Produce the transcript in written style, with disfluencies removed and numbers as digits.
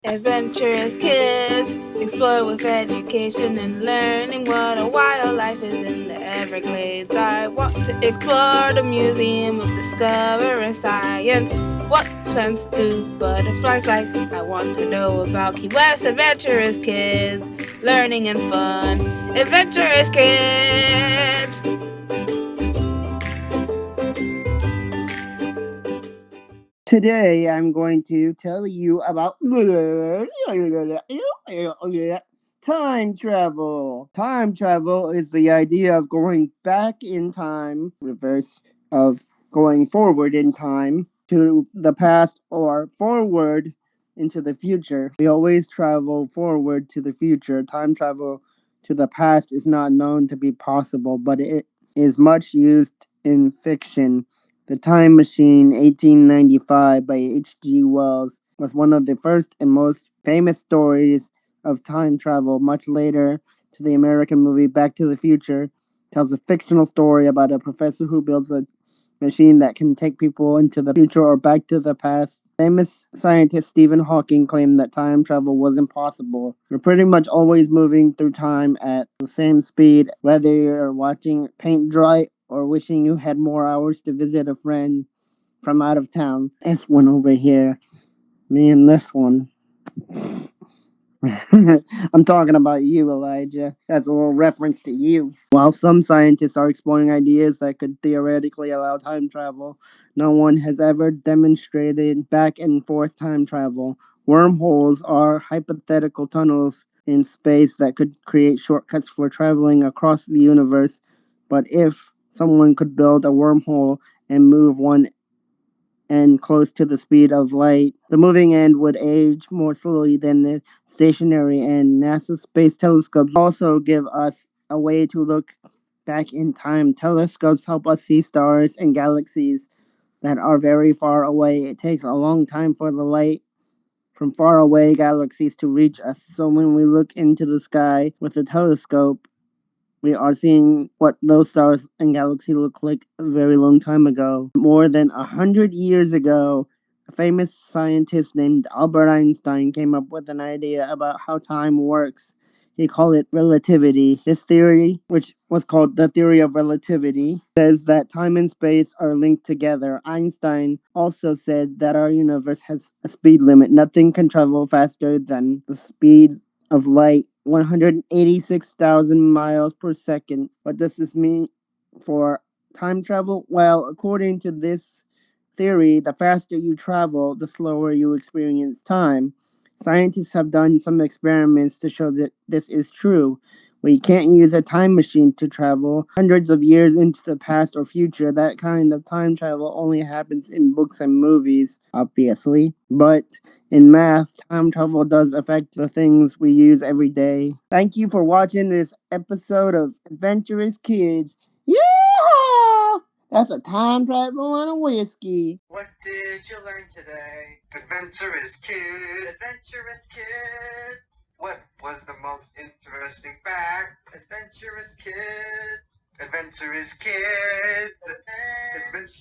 Adventurous kids, explore with education and learning what a wild life is in the Everglades. I want to explore the Museum of Discovering Science. What plants do butterflies like? I want to know about Key West Adventurous Kids, learning and fun. Adventurous Kids! Today, I'm going to tell you about time travel. Time travel is the idea of going back in time, reverse of going forward in time to the past or forward into the future. We always travel forward to the future. Time travel to the past is not known to be possible, but it is much used in fiction. The Time Machine, 1895, by H.G. Wells, was one of the first and most famous stories of time travel. Much later, to the American movie Back to the Future, tells a fictional story about a professor who builds a machine that can take people into the future or back to the past. Famous scientist Stephen Hawking claimed that time travel was impossible. We're pretty much always moving through time at the same speed, whether you're watching paint dry or wishing you had more hours to visit a friend from out of town. This one over here, me and this one. I'm talking about you, Elijah. That's a little reference to you. While some scientists are exploring ideas that could theoretically allow time travel, no one has ever demonstrated back and forth time travel. Wormholes are hypothetical tunnels in space that could create shortcuts for traveling across the universe. But if someone could build a wormhole and move one and close to the speed of light, the moving end would age more slowly than the stationary end. NASA space telescopes also give us a way to look back in time. Telescopes help us see stars and galaxies that are very far away. It takes a long time for the light from far away galaxies to reach us. So when we look into the sky with a telescope, we are seeing what those stars and galaxies look like a very long time ago. More than 100 years ago, a famous scientist named Albert Einstein came up with an idea about how time works. He called it relativity. This theory, which was called the theory of relativity, says that time and space are linked together. Einstein also said that our universe has a speed limit. Nothing can travel faster than the speed of light, 186,000 miles per second. What does this mean for time travel? Well, according to this theory, the faster you travel, the slower you experience time. Scientists have done some experiments to show that this is true. We can't use a time machine to travel hundreds of years into the past or future. That kind of time travel only happens in books and movies, obviously. But in math, time travel does affect the things we use every day. Thank you for watching this episode of Adventurous Kids. Yeah! That's a time travel on a whiskey. What did you learn today? Adventurous Kids. Adventurous Kids. What was the most interesting fact? Adventurous Kids. Adventurous Kids. Adventurous